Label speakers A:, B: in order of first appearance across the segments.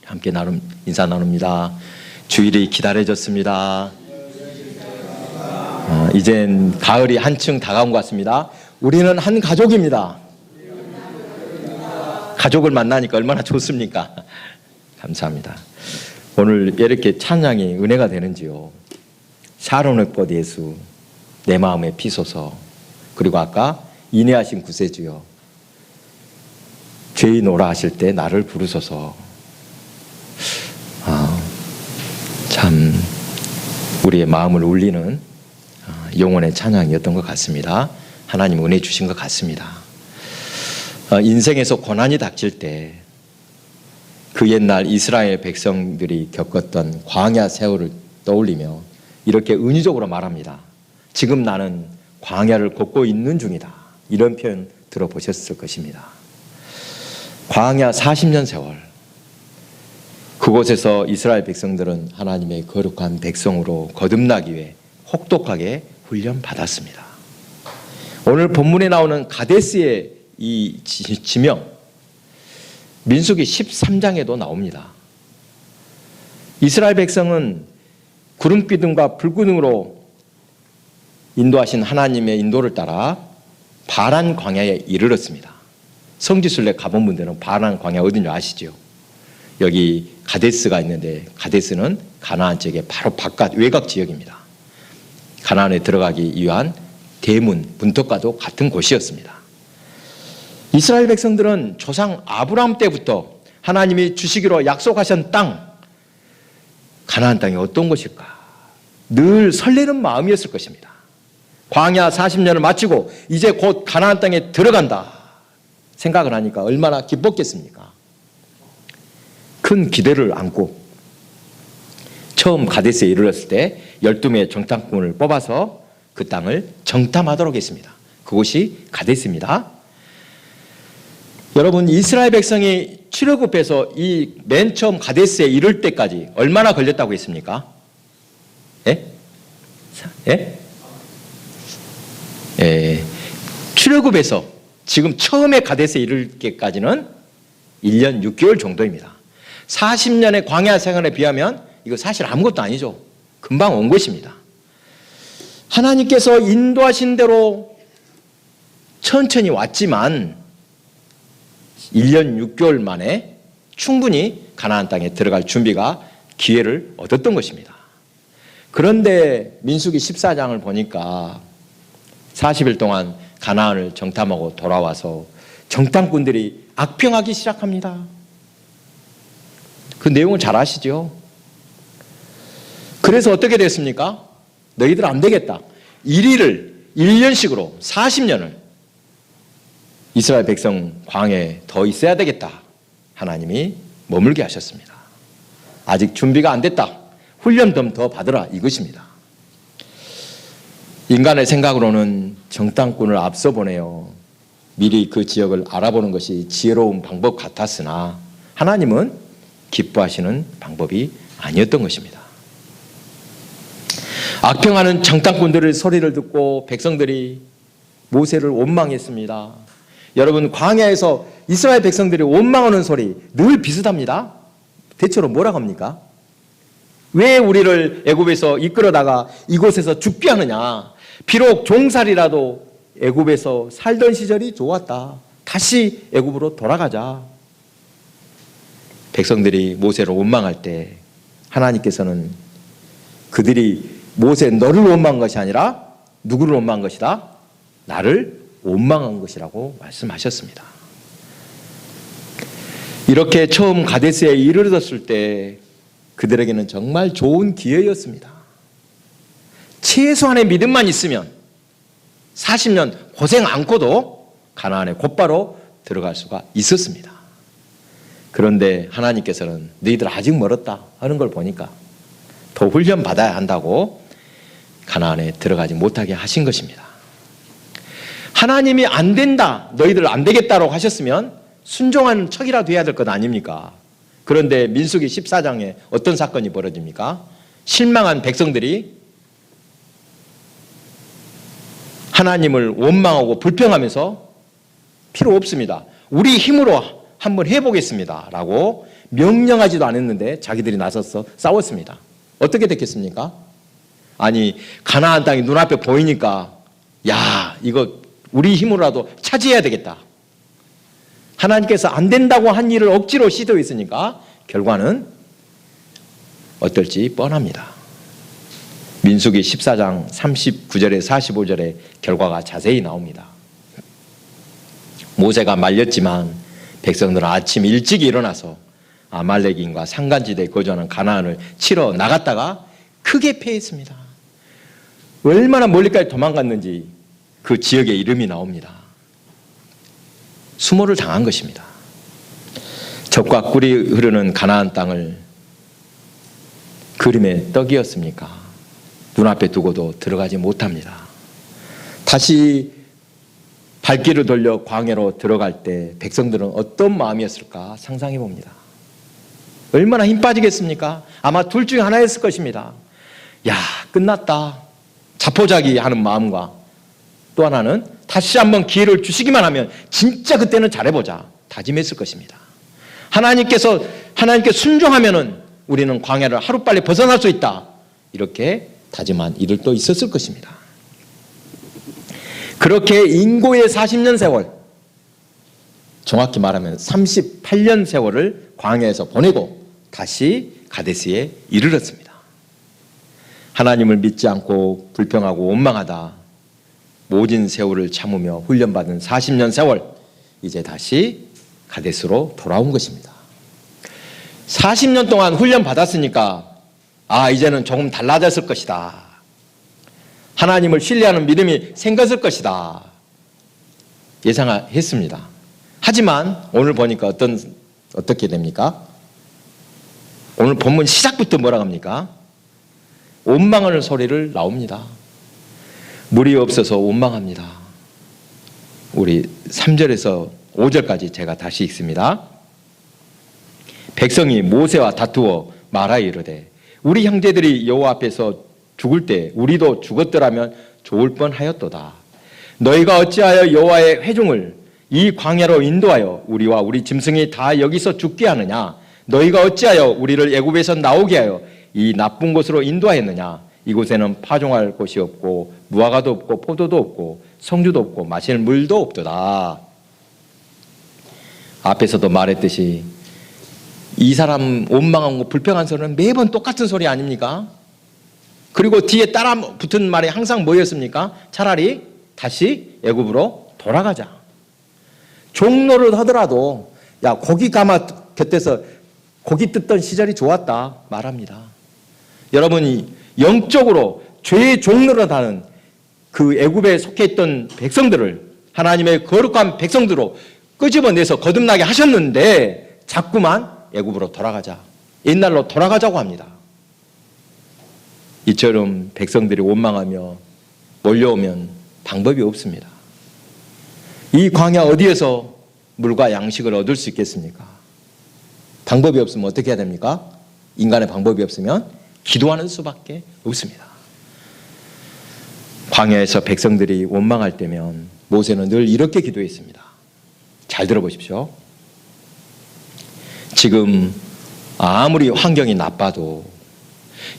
A: 함께 인사 나눕니다. 주일이 기다려졌습니다. 이젠 가을이 한층 다가온 것 같습니다. 우리는 한 가족입니다. 가족을 만나니까 얼마나 좋습니까? 감사합니다. 오늘 왜 이렇게 찬양이 은혜가 되는지요. 샤론의 꽃 예수 내 마음에 피소서, 그리고 아까 인내하신 구세주여 죄인 오라 하실 때 나를 부르소서. 참 우리의 마음을 울리는 영혼의 찬양이었던 것 같습니다. 하나님 은혜 주신 것 같습니다. 인생에서 고난이 닥칠 때 그 옛날 이스라엘 백성들이 겪었던 광야 세월을 떠올리며 이렇게 은유적으로 말합니다. 지금 나는 광야를 걷고 있는 중이다. 이런 표현 들어보셨을 것입니다. 광야 40년 세월, 그곳에서 이스라엘 백성들은 하나님의 거룩한 백성으로 거듭나기 위해 혹독하게 훈련받았습니다. 오늘 본문에 나오는 가데스의 이 지명, 민수기 13장에도 나옵니다. 이스라엘 백성은 구름기둥과 불기둥으로 인도하신 하나님의 인도를 따라 바란 광야에 이르렀습니다. 성지순례 가본 분들은 바란 광야 어딘지 아시죠? 여기 가데스가 있는데, 가데스는 가나안 지역의 바로 바깥 외곽 지역입니다. 가나안에 들어가기 위한 대문, 문턱과도 같은 곳이었습니다. 이스라엘 백성들은 조상 아브라함 때부터 하나님이 주시기로 약속하신 땅, 가나안 땅이 어떤 것일까? 늘 설레는 마음이었을 것입니다. 광야 40년을 마치고 이제 곧 가나안 땅에 들어간다 생각을 하니까 얼마나 기뻤겠습니까? 큰 기대를 안고 처음 가데스에 이르렀을 때 12명의 정탐꾼을 뽑아서 그 땅을 정탐하도록 했습니다. 그곳이 가데스입니다. 여러분, 이스라엘 백성이 출애굽해서 이 맨 처음 가데스에 이를 때까지 얼마나 걸렸다고 했습니까? 예? 예? 예. 출애굽해서 지금 처음에 가데스에 이를 때까지는 1년 6개월 정도입니다. 40년의 광야 생활에 비하면 이거 사실 아무것도 아니죠. 금방 온 것입니다. 하나님께서 인도하신 대로 천천히 왔지만 1년 6개월 만에 충분히 가나안 땅에 들어갈 준비가 기회를 얻었던 것입니다. 그런데 민수기 14장을 보니까 40일 동안 가나안을 정탐하고 돌아와서 정탐꾼들이 악평하기 시작합니다. 그 내용을 잘 아시죠? 그래서 어떻게 됐습니까? 너희들 안 되겠다. 1년씩으로 40년을 이스라엘 백성 광야에 더 있어야 되겠다. 하나님이 머물게 하셨습니다. 아직 준비가 안 됐다. 훈련 좀 더 받으라, 이것입니다. 인간의 생각으로는 정탐꾼을 앞서 보내어 미리 그 지역을 알아보는 것이 지혜로운 방법 같았으나 하나님은 기뻐하시는 방법이 아니었던 것입니다. 악평하는 정탐꾼들의 소리를 듣고 백성들이 모세를 원망했습니다. 여러분, 광야에서 이스라엘 백성들이 원망하는 소리 늘 비슷합니다. 대체로 뭐라고 합니까? 왜 우리를 애굽에서 이끌어다가 이곳에서 죽게 하느냐? 비록 종살이라도 애굽에서 살던 시절이 좋았다. 다시 애굽으로 돌아가자. 백성들이 모세를 원망할 때 하나님께서는 그들이 모세 너를 원망한 것이 아니라 누구를 원망한 것이다? 나를 원망한 것이라고 말씀하셨습니다. 이렇게 처음 가데스에 이르렀을 때 그들에게는 정말 좋은 기회였습니다. 최소한의 믿음만 있으면 40년 고생 않고도 가나안에 곧바로 들어갈 수가 있었습니다. 그런데 하나님께서는 너희들 아직 멀었다 하는 걸 보니까 더 훈련 받아야 한다고 가나안에 들어가지 못하게 하신 것입니다. 하나님이 안 된다, 너희들 안 되겠다라고 하셨으면 순종하는 척이라도 해야 될 것 아닙니까? 그런데 민수기 14장에 어떤 사건이 벌어집니까? 실망한 백성들이 하나님을 원망하고 불평하면서 필요 없습니다. 우리 힘으로 한번 해보겠습니다 라고 명령하지도 않았는데 자기들이 나서서 싸웠습니다. 어떻게 됐겠습니까? 아니, 가나안 땅이 눈앞에 보이니까 야, 이거 우리 힘으로라도 차지해야 되겠다. 하나님께서 안 된다고 한 일을 억지로 시도했으니까 결과는 어떨지 뻔합니다. 민수기 14장 39절에 45절에 결과가 자세히 나옵니다. 모세가 말렸지만 백성들은 아침 일찍 일어나서 아말렉인과 산간지대에 거주하는 가나안을 치러 나갔다가 크게 패했습니다. 얼마나 멀리까지 도망갔는지 그 지역의 이름이 나옵니다. 수모를 당한 것입니다. 젖과 꿀이 흐르는 가나안 땅을 그림의 떡이었습니까? 눈앞에 두고도 들어가지 못합니다. 다시 발길을 돌려 광야로 들어갈 때 백성들은 어떤 마음이었을까 상상해 봅니다. 얼마나 힘 빠지겠습니까? 아마 둘 중에 하나였을 것입니다. 야, 끝났다. 자포자기 하는 마음과 또 하나는 다시 한번 기회를 주시기만 하면 진짜 그때는 잘해보자 다짐했을 것입니다. 하나님께 순종하면은 우리는 광야를 하루빨리 벗어날 수 있다. 이렇게 다짐한 이들도 있었을 것입니다. 그렇게 인고의 40년 세월, 정확히 말하면 38년 세월을 광야에서 보내고 다시 가데스에 이르렀습니다. 하나님을 믿지 않고 불평하고 원망하다 모진 세월을 참으며 훈련받은 40년 세월, 이제 다시 가데스로 돌아온 것입니다. 40년 동안 훈련받았으니까 이제는 조금 달라졌을 것이다. 하나님을 신뢰하는 믿음이 생겼을 것이다. 예상했습니다. 하지만 오늘 보니까 어떻게 됩니까? 오늘 본문 시작부터 뭐라고 합니까? 원망하는 소리를 나옵니다. 물이 없어서 원망합니다. 우리 3절에서 5절까지 제가 다시 읽습니다. 백성이 모세와 다투어 말하여 이르되 우리 형제들이 여호와 앞에서 죽을 때 우리도 죽었더라면 좋을 뻔하였도다. 너희가 어찌하여 여호와의 회중을 이 광야로 인도하여 우리와 우리 짐승이 다 여기서 죽게 하느냐? 너희가 어찌하여 우리를 애굽에서 나오게 하여 이 나쁜 곳으로 인도하였느냐? 이곳에는 파종할 곳이 없고 무화과도 없고 포도도 없고 성주도 없고 마실 물도 없도다. 앞에서도 말했듯이 이 사람 원망하고 불평한 소리는 매번 똑같은 소리 아닙니까? 그리고 뒤에 따라 붙은 말이 항상 뭐였습니까? 차라리 다시 애굽으로 돌아가자. 종로를 하더라도 야, 고기 가마 곁에서 고기 뜯던 시절이 좋았다 말합니다. 여러분이 영적으로 죄의 종로를 하는 그 애굽에 속해 있던 백성들을 하나님의 거룩한 백성들로 끄집어내서 거듭나게 하셨는데 자꾸만 애굽으로 돌아가자, 옛날로 돌아가자고 합니다. 이처럼 백성들이 원망하며 몰려오면 방법이 없습니다. 이 광야 어디에서 물과 양식을 얻을 수 있겠습니까? 방법이 없으면 어떻게 해야 됩니까? 인간의 방법이 없으면 기도하는 수밖에 없습니다. 광야에서 백성들이 원망할 때면 모세는 늘 이렇게 기도했습니다. 잘 들어보십시오. 지금 아무리 환경이 나빠도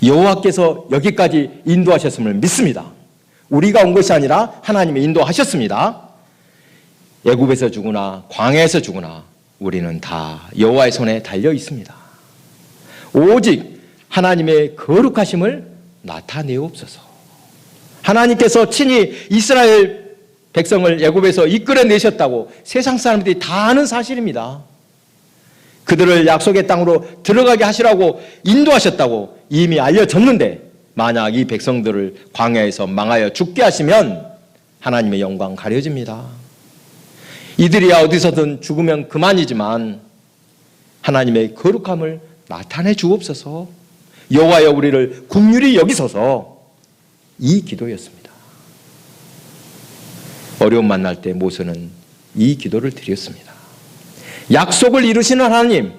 A: 여호와께서 여기까지 인도하셨음을 믿습니다. 우리가 온 것이 아니라 하나님이 인도하셨습니다. 애굽에서 죽으나 광야에서 죽으나 우리는 다 여호와의 손에 달려 있습니다. 오직 하나님의 거룩하심을 나타내옵소서. 하나님께서 친히 이스라엘 백성을 애굽에서 이끌어내셨다고 세상 사람들이 다 아는 사실입니다. 그들을 약속의 땅으로 들어가게 하시라고 인도하셨다고 이미 알려졌는데 만약 이 백성들을 광야에서 망하여 죽게 하시면 하나님의 영광 가려집니다. 이들이야 어디서든 죽으면 그만이지만 하나님의 거룩함을 나타내 주옵소서. 여호와여 우리를 긍휼히 여기소서. 이 기도였습니다. 어려움 만날 때 모세는 이 기도를 드렸습니다. 약속을 이루시는 하나님,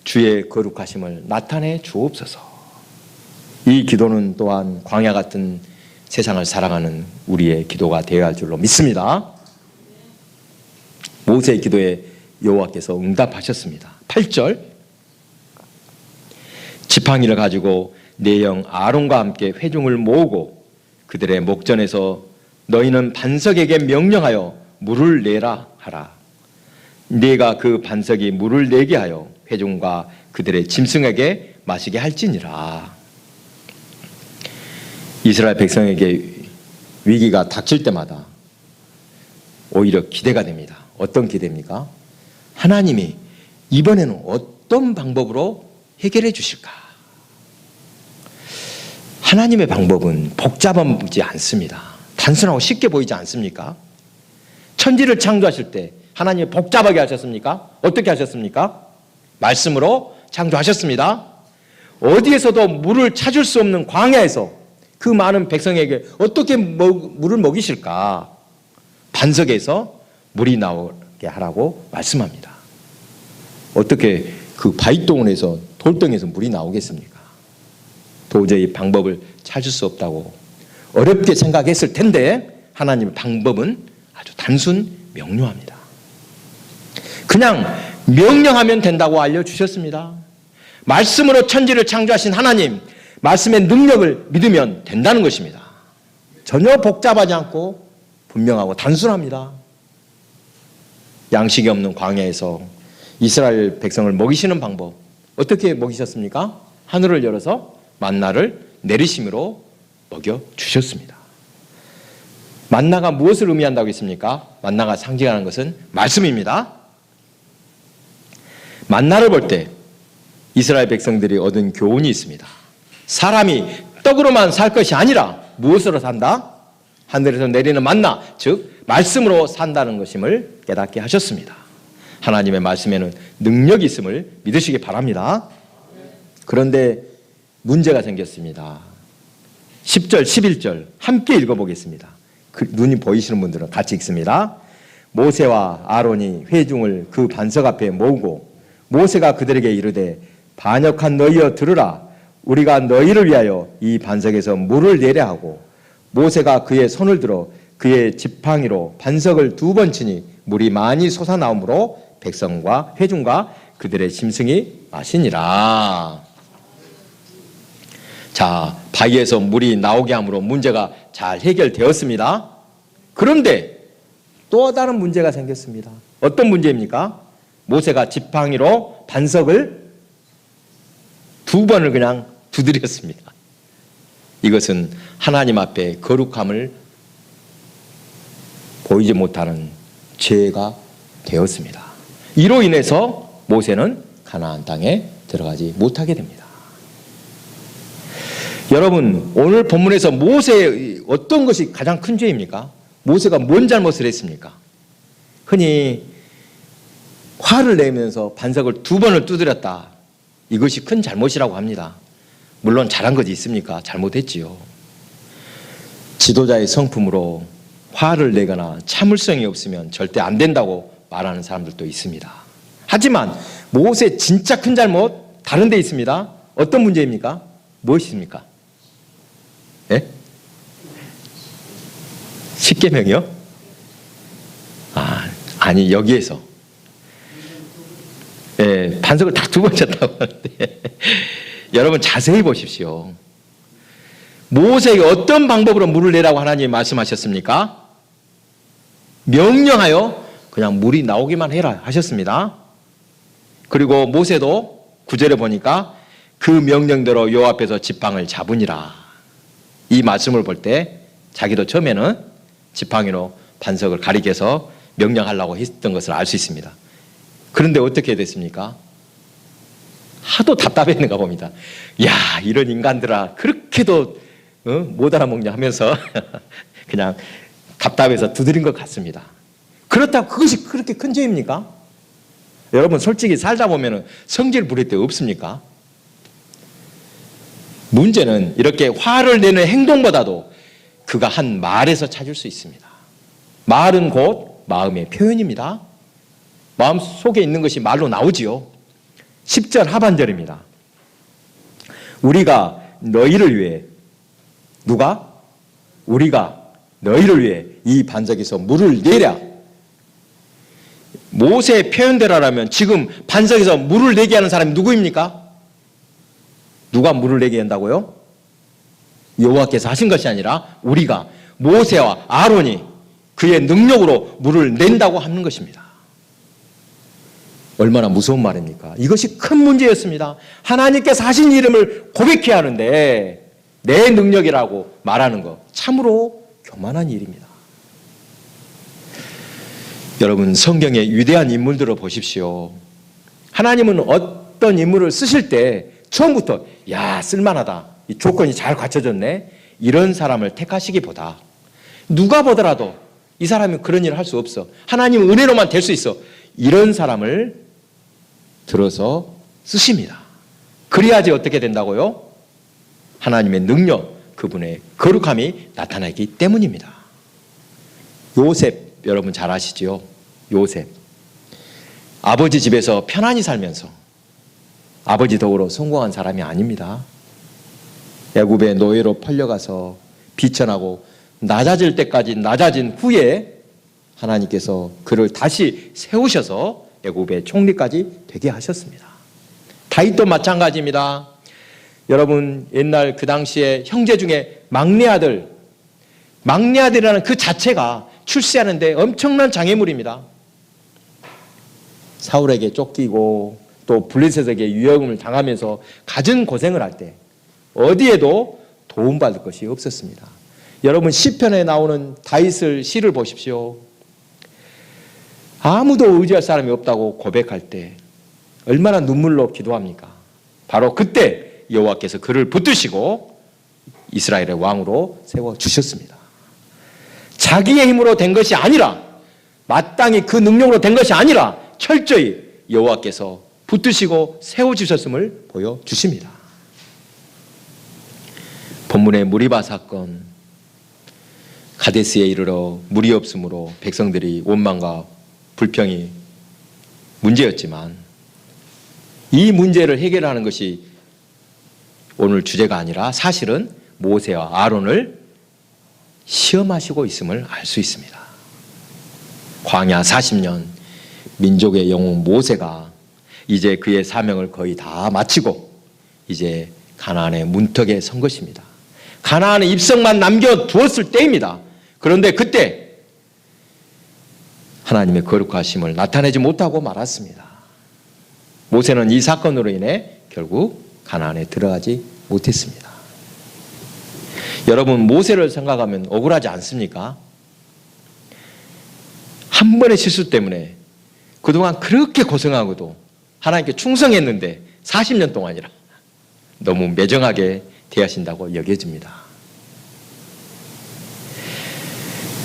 A: 주의 거룩하심을 나타내 주옵소서. 이 기도는 또한 광야 같은 세상을 살아가는 우리의 기도가 되어야 할 줄로 믿습니다. 모세의 기도에 여호와께서 응답하셨습니다. 8절 지팡이를 가지고 내 형 아론과 함께 회중을 모으고 그들의 목전에서 너희는 반석에게 명령하여 물을 내라 하라. 네가 그 반석이 물을 내게 하여 회중과 그들의 짐승에게 마시게 할지니라. 이스라엘 백성에게 위기가 닥칠 때마다 오히려 기대가 됩니다. 어떤 기대입니까? 하나님이 이번에는 어떤 방법으로 해결해 주실까? 하나님의 방법은 복잡하지 않습니다. 단순하고 쉽게 보이지 않습니까? 천지를 창조하실 때 하나님이 복잡하게 하셨습니까? 어떻게 하셨습니까? 말씀으로 창조하셨습니다. 어디에서도 물을 찾을 수 없는 광야에서 그 많은 백성에게 어떻게 물을 먹이실까? 반석에서 물이 나오게 하라고 말씀합니다. 어떻게 그 바위동원에서 돌덩이에서 물이 나오겠습니까? 도저히 방법을 찾을 수 없다고 어렵게 생각했을 텐데 하나님의 방법은 아주 단순 명료합니다. 그냥 명령하면 된다고 알려주셨습니다. 말씀으로 천지를 창조하신 하나님, 말씀의 능력을 믿으면 된다는 것입니다. 전혀 복잡하지 않고 분명하고 단순합니다. 양식이 없는 광야에서 이스라엘 백성을 먹이시는 방법 어떻게 먹이셨습니까? 하늘을 열어서 만나를 내리심으로 먹여주셨습니다. 만나가 무엇을 의미한다고 했습니까? 만나가 상징하는 것은 말씀입니다. 만나를 볼 때 이스라엘 백성들이 얻은 교훈이 있습니다. 사람이 떡으로만 살 것이 아니라 무엇으로 산다? 하늘에서 내리는 만나, 즉 말씀으로 산다는 것임을 깨닫게 하셨습니다. 하나님의 말씀에는 능력이 있음을 믿으시기 바랍니다. 그런데 문제가 생겼습니다. 10절, 11절 함께 읽어보겠습니다. 눈이 보이시는 분들은 같이 읽습니다. 모세와 아론이 회중을 그 반석 앞에 모으고 모세가 그들에게 이르되 반역한 너희여 들으라. 우리가 너희를 위하여 이 반석에서 물을 내려 하고 모세가 그의 손을 들어 그의 지팡이로 반석을 2번 치니 물이 많이 솟아나오므로 백성과 회중과 그들의 짐승이 마시니라. 자, 바위에서 물이 나오게 함으로 문제가 잘 해결되었습니다. 그런데 또 다른 문제가 생겼습니다. 어떤 문제입니까? 모세가 지팡이로 반석을 2번을 그냥 두드렸습니다. 이것은 하나님 앞에 거룩함을 보이지 못하는 죄가 되었습니다. 이로 인해서 모세는 가나안 땅에 들어가지 못하게 됩니다. 여러분, 오늘 본문에서 모세의 어떤 것이 가장 큰 죄입니까? 모세가 뭔 잘못을 했습니까? 흔히 화를 내면서 반석을 2번을 두드렸다. 이것이 큰 잘못이라고 합니다. 물론 잘한 것이 있습니까? 잘못했지요. 지도자의 성품으로 화를 내거나 참을성이 없으면 절대 안 된다고 말하는 사람들도 있습니다. 하지만 모세 진짜 큰 잘못 다른 데 있습니다. 어떤 문제입니까? 무엇입니까? 예? 십계명이요? 아니 여기에서 예, 반석을 딱 2번 쳤다고 하는데 여러분 자세히 보십시오. 모세에게 어떤 방법으로 물을 내라고 하나님이 말씀하셨습니까? 명령하여 그냥 물이 나오기만 해라 하셨습니다. 그리고 모세도 9절에 보니까 그 명령대로 요 앞에서 지팡을 잡으니라. 이 말씀을 볼 때 자기도 처음에는 지팡이로 반석을 가리게 해서 명령하려고 했던 것을 알 수 있습니다. 그런데 어떻게 됐습니까? 하도 답답했는가 봅니다. 야, 이런 인간들아 그렇게도 못 알아먹냐 하면서 그냥 답답해서 두드린 것 같습니다. 그렇다고 그것이 그렇게 큰 죄입니까? 여러분 솔직히 살다 보면 성질 부릴 때 없습니까? 문제는 이렇게 화를 내는 행동보다도 그가 한 말에서 찾을 수 있습니다. 말은 곧 마음의 표현입니다. 마음 속에 있는 것이 말로 나오지요. 10절 하반절입니다. 우리가 너희를 위해 누가? 우리가 너희를 위해 이 반석에서 물을 내랴. 모세의 표현대로라면 지금 반석에서 물을 내게 하는 사람이 누구입니까? 누가 물을 내게 한다고요? 여호와께서 하신 것이 아니라 우리가 모세와 아론이 그의 능력으로 물을 낸다고 하는 것입니다. 얼마나 무서운 말입니까? 이것이 큰 문제였습니다. 하나님께서 하신 이름을 고백해야 하는데 내 능력이라고 말하는 것 참으로 교만한 일입니다. 여러분, 성경의 위대한 인물들을 보십시오. 하나님은 어떤 인물을 쓰실 때 처음부터 야, 쓸만하다, 이 조건이 잘 갖춰졌네, 이런 사람을 택하시기보다 누가 보더라도 이 사람이 그런 일을 할 수 없어, 하나님 은혜로만 될 수 있어, 이런 사람을 들어서 쓰십니다. 그래야지 어떻게 된다고요? 하나님의 능력, 그분의 거룩함이 나타나기 때문입니다. 요셉 여러분 잘 아시죠? 요셉 아버지 집에서 편안히 살면서 아버지 덕으로 성공한 사람이 아닙니다. 애굽의 노예로 팔려가서 비천하고 낮아질 때까지 낮아진 후에 하나님께서 그를 다시 세우셔서 애굽의 총리까지 되게 하셨습니다. 다윗도 마찬가지입니다. 여러분, 옛날 그 당시에 형제 중에 막내아들이라는 그 자체가 출세하는데 엄청난 장애물입니다. 사울에게 쫓기고 또 블레셋에게 유역을 당하면서 갖은 고생을 할 때 어디에도 도움받을 것이 없었습니다. 여러분, 시편에 나오는 다윗의 시를 보십시오. 아무도 의지할 사람이 없다고 고백할 때 얼마나 눈물로 기도합니까? 바로 그때 여호와께서 그를 붙드시고 이스라엘의 왕으로 세워주셨습니다. 자기의 힘으로 된 것이 아니라, 마땅히 그 능력으로 된 것이 아니라 철저히 여호와께서 붙드시고 세워주셨음을 보여주십니다. 본문의 무리바 사건, 가데스에 이르러 물이 없으므로 백성들이 원망과 불평이 문제였지만 이 문제를 해결하는 것이 오늘 주제가 아니라 사실은 모세와 아론을 시험하시고 있음을 알 수 있습니다. 광야 40년 민족의 영웅 모세가 이제 그의 사명을 거의 다 마치고 이제 가나안의 문턱에 선 것입니다. 가나안의 입성만 남겨두었을 때입니다. 그런데 그때 하나님의 거룩하심을 나타내지 못하고 말았습니다. 모세는 이 사건으로 인해 결국 가나안에 들어가지 못했습니다. 여러분, 모세를 생각하면 억울하지 않습니까? 한 번의 실수 때문에 그동안 그렇게 고생하고도 하나님께 충성했는데 40년 동안이라 너무 매정하게 대하신다고 여겨집니다.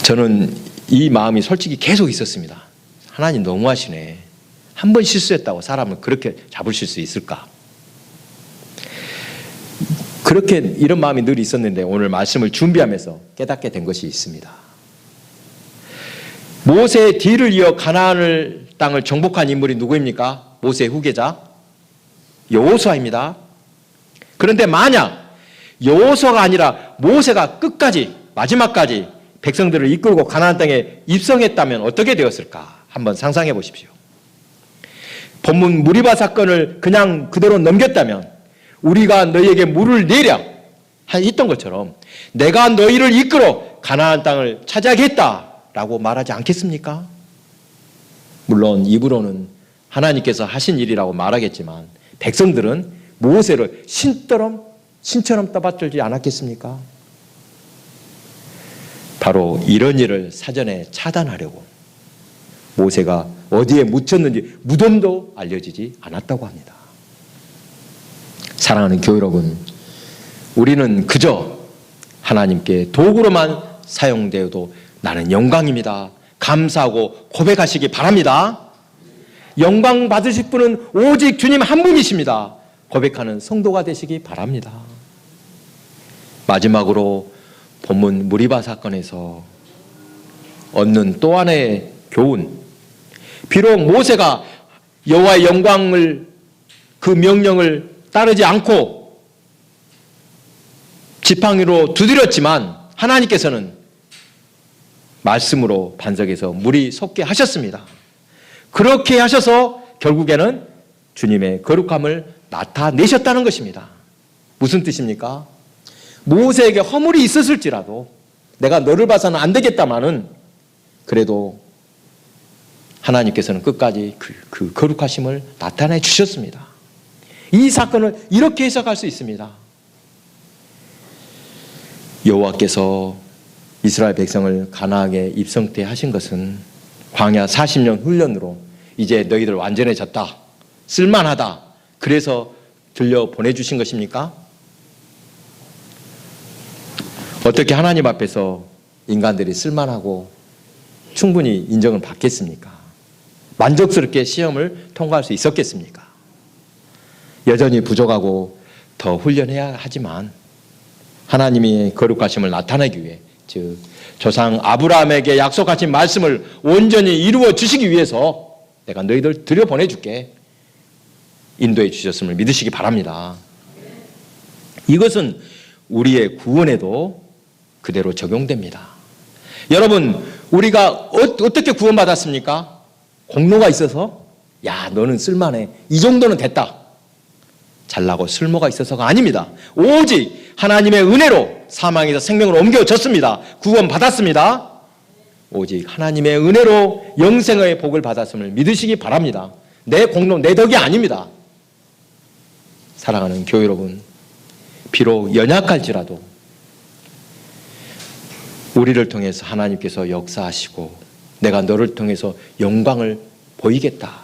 A: 저는 이 마음이 솔직히 계속 있었습니다. 하나님 너무하시네. 한 번 실수했다고 사람을 그렇게 잡으실 수 있을까? 그렇게 이런 마음이 늘 있었는데 오늘 말씀을 준비하면서 깨닫게 된 것이 있습니다. 모세의 뒤를 이어 가나안 땅을 정복한 인물이 누구입니까? 모세의 후계자 여호수아입니다. 그런데 만약 여호수아가 아니라 모세가 끝까지 마지막까지 백성들을 이끌고 가나안 땅에 입성했다면 어떻게 되었을까? 한번 상상해 보십시오. 본문 무리바 사건을 그냥 그대로 넘겼다면 우리가 너희에게 물을 내랴 했던 것처럼 내가 너희를 이끌어 가나안 땅을 차지하겠다라고 말하지 않겠습니까? 물론 입으로는 하나님께서 하신 일이라고 말하겠지만 백성들은 모세를 신처럼 떠받들지 않았겠습니까? 바로 이런 일을 사전에 차단하려고 모세가 어디에 묻혔는지 무덤도 알려지지 않았다고 합니다. 사랑하는 교회 여러분, 우리는 그저 하나님께 도구로만 사용되어도 나는 영광입니다, 감사하고 고백하시기 바랍니다. 영광 받으실 분은 오직 주님 한 분이십니다. 고백하는 성도가 되시기 바랍니다. 마지막으로 본문 무리바 사건에서 얻는 또 하나의 교훈, 비록 모세가 여호와의 영광을, 그 명령을 따르지 않고 지팡이로 두드렸지만 하나님께서는 말씀으로 반석에서 물이 솟게 하셨습니다. 그렇게 하셔서 결국에는 주님의 거룩함을 나타내셨다는 것입니다. 무슨 뜻입니까? 모세에게 허물이 있었을지라도 내가 너를 봐서는 안 되겠다마는 그래도 하나님께서는 끝까지 그 거룩하심을 나타내 주셨습니다. 이 사건을 이렇게 해석할 수 있습니다. 여호와께서 이스라엘 백성을 가나안에 입성케 하신 것은 광야 40년 훈련으로 이제 너희들 완전해졌다, 쓸만하다, 그래서 들려 보내주신 것입니까? 어떻게 하나님 앞에서 인간들이 쓸만하고 충분히 인정을 받겠습니까? 만족스럽게 시험을 통과할 수 있었겠습니까? 여전히 부족하고 더 훈련해야 하지만 하나님의 거룩하심을 나타내기 위해, 즉 조상 아브라함에게 약속하신 말씀을 온전히 이루어 주시기 위해서 내가 너희들 들여보내줄게, 인도해 주셨음을 믿으시기 바랍니다. 이것은 우리의 구원에도 그대로 적용됩니다. 여러분, 우리가 어떻게 구원받았습니까? 공로가 있어서 야, 너는 쓸만해, 이 정도는 됐다, 잘나고 쓸모가 있어서가 아닙니다. 오직 하나님의 은혜로 사망에서 생명으로 옮겨졌습니다. 구원받았습니다. 오직 하나님의 은혜로 영생의 복을 받았음을 믿으시기 바랍니다. 내 공로, 내 덕이 아닙니다. 사랑하는 교회 여러분, 비록 연약할지라도 우리를 통해서 하나님께서 역사하시고 내가 너를 통해서 영광을 보이겠다,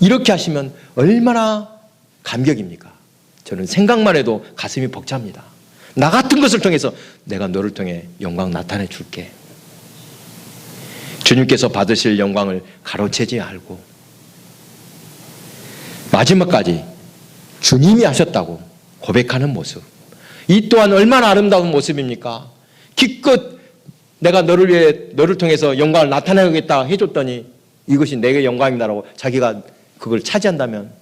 A: 이렇게 하시면 얼마나 감격입니까? 저는 생각만 해도 가슴이 벅찹니다. 나 같은 것을 통해서 내가 너를 통해 영광 나타내 줄게. 주님께서 받으실 영광을 가로채지 않고 마지막까지 주님이 하셨다고 고백하는 모습, 이 또한 얼마나 아름다운 모습입니까? 기껏 내가 너를 위해, 너를 통해서 영광을 나타내겠다 해줬더니 이것이 내게 영광이다라고 자기가 그걸 차지한다면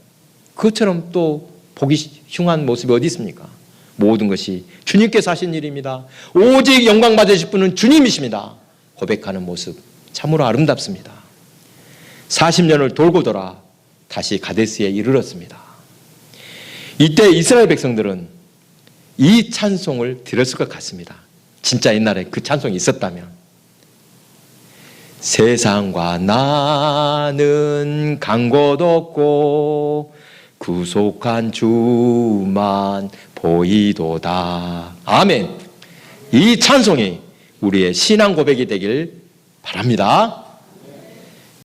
A: 그것처럼 또 보기 흉한 모습이 어디 있습니까? 모든 것이 주님께서 하신 일입니다. 오직 영광 받으실 분은 주님이십니다. 고백하는 모습 참으로 아름답습니다. 40년을 돌고 돌아 다시 가데스에 이르렀습니다. 이때 이스라엘 백성들은 이 찬송을 들었을 것 같습니다. 진짜 옛날에 그 찬송이 있었다면, 세상과 나는 간 곳 없고 구속한 주만 보이도다. 아멘. 이 찬송이 우리의 신앙 고백이 되길 바랍니다.